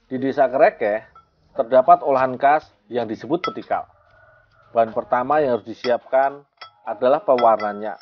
Di Desa Kerekeh, terdapat olahan khas yang disebut petikal. Bahan pertama yang harus disiapkan adalah pewarnanya.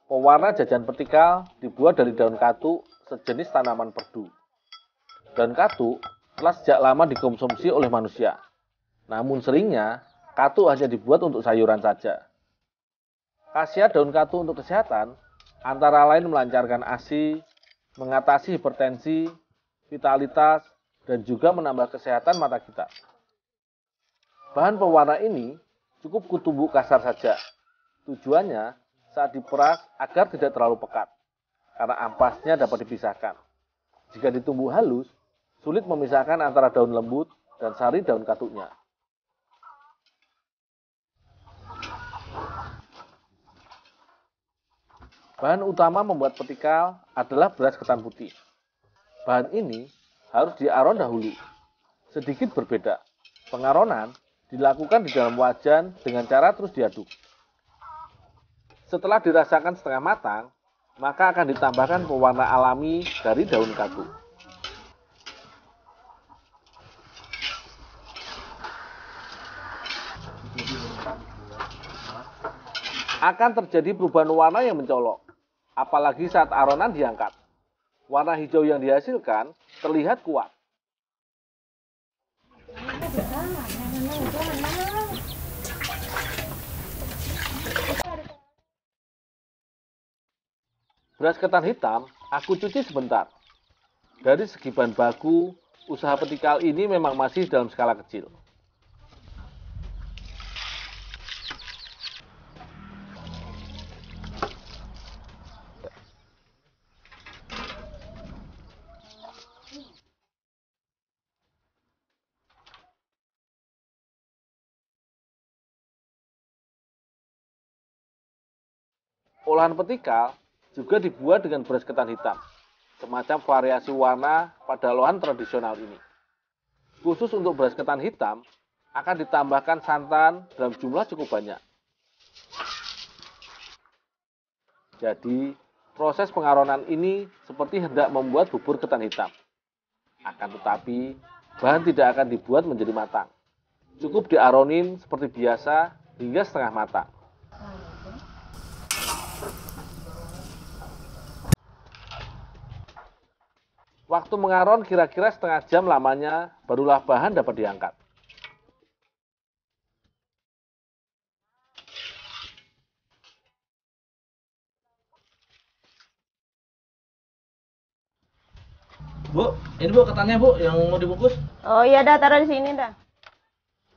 Pewarna jajan petikal dibuat dari daun katuk, sejenis tanaman perdu. Daun katuk telah sejak lama dikonsumsi oleh manusia. Namun seringnya, katuk hanya dibuat untuk sayuran saja. Khasiat daun katuk untuk kesehatan antara lain melancarkan ASI, mengatasi hipertensi, vitalitas, dan juga menambah kesehatan mata kita. Bahan pewarna ini cukup kutumbuk kasar saja. Tujuannya saat diperas agar tidak terlalu pekat, karena ampasnya dapat dipisahkan. Jika ditumbuk halus, sulit memisahkan antara daun lembut dan sari daun katuknya. Bahan utama membuat petikal adalah beras ketan putih. Bahan ini harus diaron dahulu. Sedikit berbeda. Pengaronan dilakukan di dalam wajan dengan cara terus diaduk. Setelah dirasakan setengah matang, maka akan ditambahkan pewarna alami dari daun katuk. Akan terjadi perubahan warna yang mencolok, apalagi saat aronan diangkat. Warna hijau yang dihasilkan terlihat kuat. Beras ketan hitam aku cuci sebentar. Dari segi bahan baku, usaha petikal ini memang masih dalam skala kecil. Olahan petikal juga dibuat dengan beras ketan hitam, semacam variasi warna pada olahan tradisional ini. Khusus untuk beras ketan hitam, akan ditambahkan santan dalam jumlah cukup banyak. Jadi, proses pengaronan ini seperti hendak membuat bubur ketan hitam. Akan tetapi, bahan tidak akan dibuat menjadi matang. Cukup diaronin seperti biasa hingga setengah matang. Waktu mengaron kira-kira setengah jam lamanya, barulah bahan dapat diangkat. Bu, ini bu ketannya bu yang mau dibungkus. Oh iya dah, taruh di sini dah.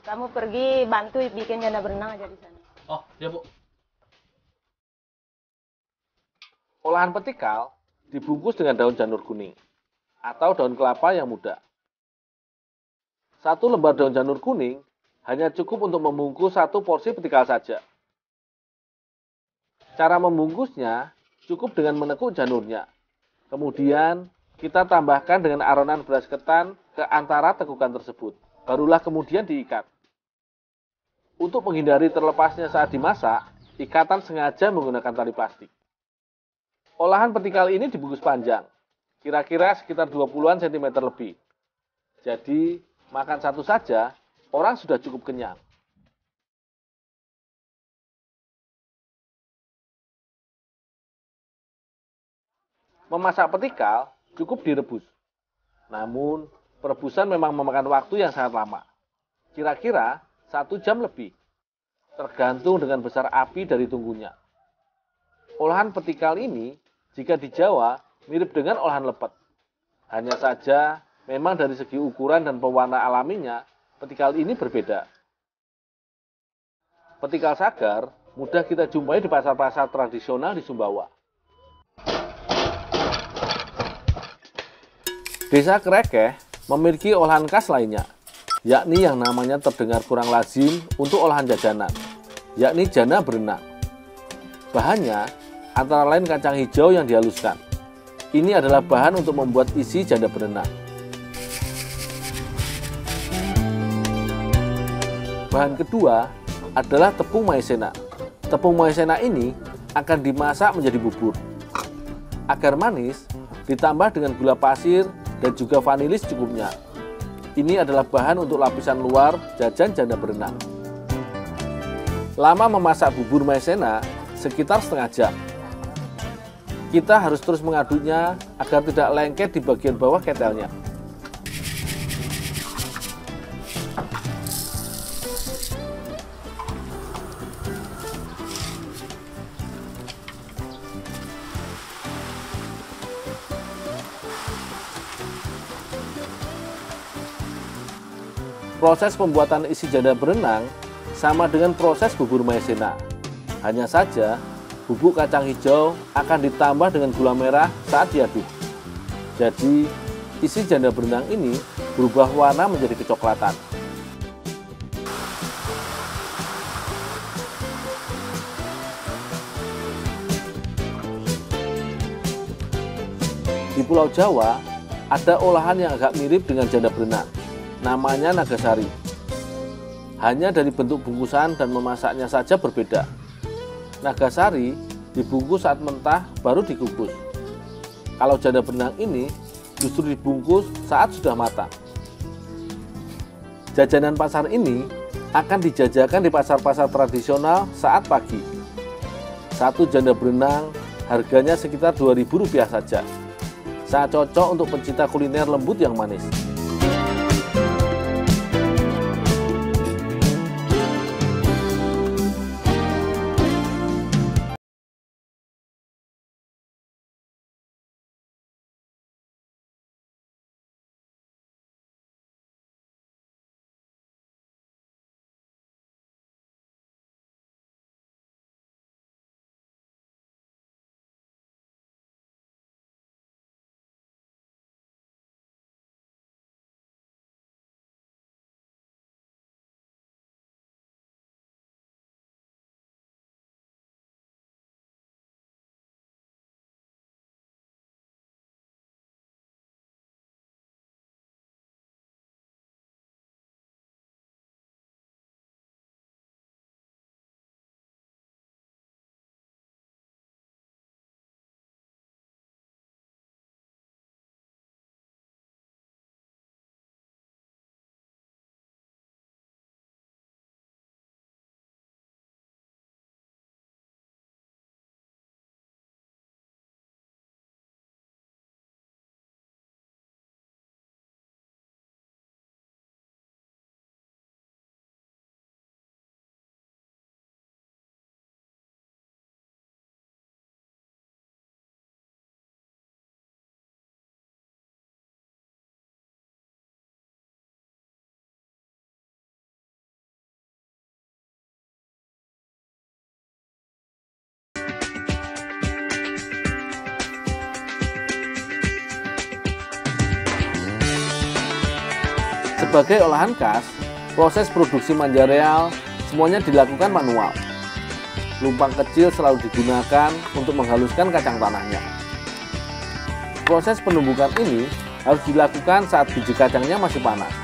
Kamu pergi bantu bikin janda berenang aja di sana. Oh iya bu. Olahan petikal dibungkus dengan daun janur kuning atau daun kelapa yang muda. Satu lembar daun janur kuning hanya cukup untuk membungkus satu porsi petikal saja. Cara membungkusnya cukup dengan menekuk janurnya. Kemudian kita tambahkan dengan aronan beras ketan ke antara tekukan tersebut. Barulah kemudian diikat. Untuk menghindari terlepasnya saat dimasak, ikatan sengaja menggunakan tali plastik. Olahan petikal ini dibungkus panjang, kira-kira sekitar 20-an cm lebih. Jadi, makan satu saja, orang sudah cukup kenyang. Memasak petikal cukup direbus. Namun, perebusan memang memakan waktu yang sangat lama. Kira-kira 1 jam lebih. Tergantung dengan besar api dari tungkunya. Olahan petikal ini, jika di Jawa, mirip dengan olahan lepet. Hanya saja, memang dari segi ukuran dan pewarna alaminya, petikal ini berbeda. Petikal sagar mudah kita jumpai di pasar-pasar tradisional di Sumbawa. Desa Kerekeh memiliki olahan khas lainnya, yakni yang namanya terdengar kurang lazim untuk olahan jajanan, yakni jana berenang. Bahannya antara lain kacang hijau yang dihaluskan. Ini adalah bahan untuk membuat isi janda berenang. Bahan kedua adalah tepung maizena. Tepung maizena ini akan dimasak menjadi bubur. Agar manis, ditambah dengan gula pasir dan juga vanilis cukupnya. Ini adalah bahan untuk lapisan luar jajan janda berenang. Lama memasak bubur maizena sekitar setengah jam. Kita harus terus mengaduknya agar tidak lengket di bagian bawah ketelnya. Proses pembuatan isi janda berenang sama dengan proses bubur maizena. Hanya saja, bubuk kacang hijau akan ditambah dengan gula merah saat diaduk. Jadi, isi janda berenang ini berubah warna menjadi kecoklatan. Di Pulau Jawa, ada olahan yang agak mirip dengan janda berenang. Namanya nagasari. Hanya dari bentuk bungkusan dan memasaknya saja berbeda. Nagasari dibungkus saat mentah baru dikukus. Kalau janda berenang ini justru dibungkus saat sudah matang. Jajanan pasar ini akan dijajakan di pasar-pasar tradisional saat pagi. Satu janda berenang harganya sekitar Rp2.000 saja. Sangat cocok untuk pencinta kuliner lembut yang manis. Sebagai olahan khas, proses produksi manja real semuanya dilakukan manual. Lumpang kecil selalu digunakan untuk menghaluskan kacang tanahnya. Proses penumbukan ini harus dilakukan saat biji kacangnya masih panas,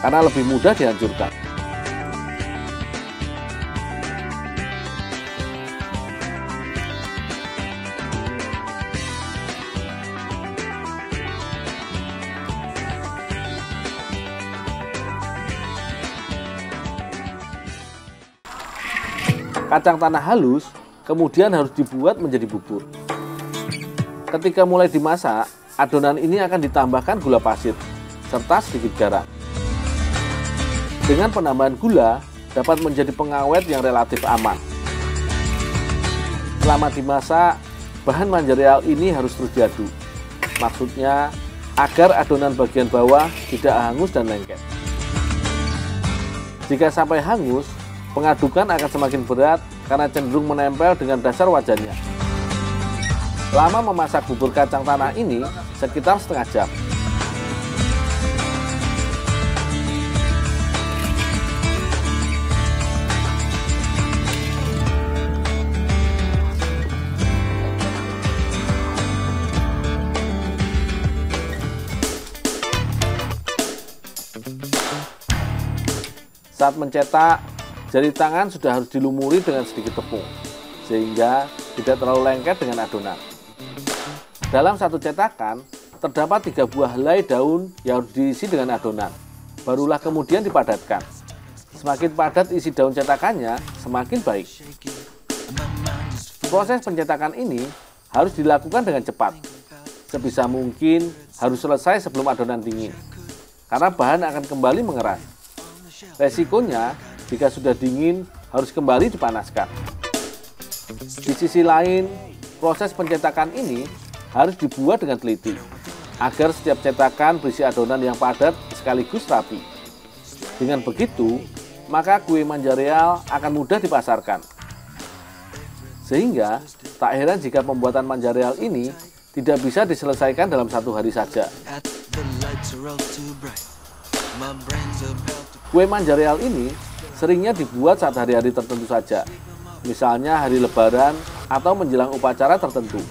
karena lebih mudah dihancurkan. Kacang tanah halus kemudian harus dibuat menjadi bubur. Ketika mulai dimasak, adonan ini akan ditambahkan gula pasir serta sedikit garam. Dengan penambahan gula dapat menjadi pengawet yang relatif aman. Selama dimasak, bahan manja real ini harus terus diaduk. Maksudnya agar adonan bagian bawah tidak hangus dan lengket. Jika sampai hangus, pengadukan akan semakin berat karena cenderung menempel dengan dasar wajannya. Lama memasak bubur kacang tanah ini sekitar setengah jam. Saat mencetak, jari tangan sudah harus dilumuri dengan sedikit tepung, sehingga tidak terlalu lengket dengan adonan. Dalam satu cetakan, terdapat 3 buah helai daun yang harus diisi dengan adonan. barulah kemudian dipadatkan. Semakin padat isi daun cetakannya, semakin baik. Proses pencetakan ini harus dilakukan dengan cepat. Sebisa mungkin harus selesai sebelum adonan dingin, karena bahan akan kembali mengeras. Resikonya, jika sudah dingin, harus kembali dipanaskan. Di sisi lain, proses pencetakan ini harus dibuat dengan teliti, agar setiap cetakan berisi adonan yang padat sekaligus rapi. Dengan begitu, maka kue manja real akan mudah dipasarkan. Sehingga, tak heran jika pembuatan manja real ini tidak bisa diselesaikan dalam 1 hari saja. Kue manja real ini seringnya dibuat saat hari-hari tertentu saja, misalnya hari Lebaran atau menjelang upacara tertentu.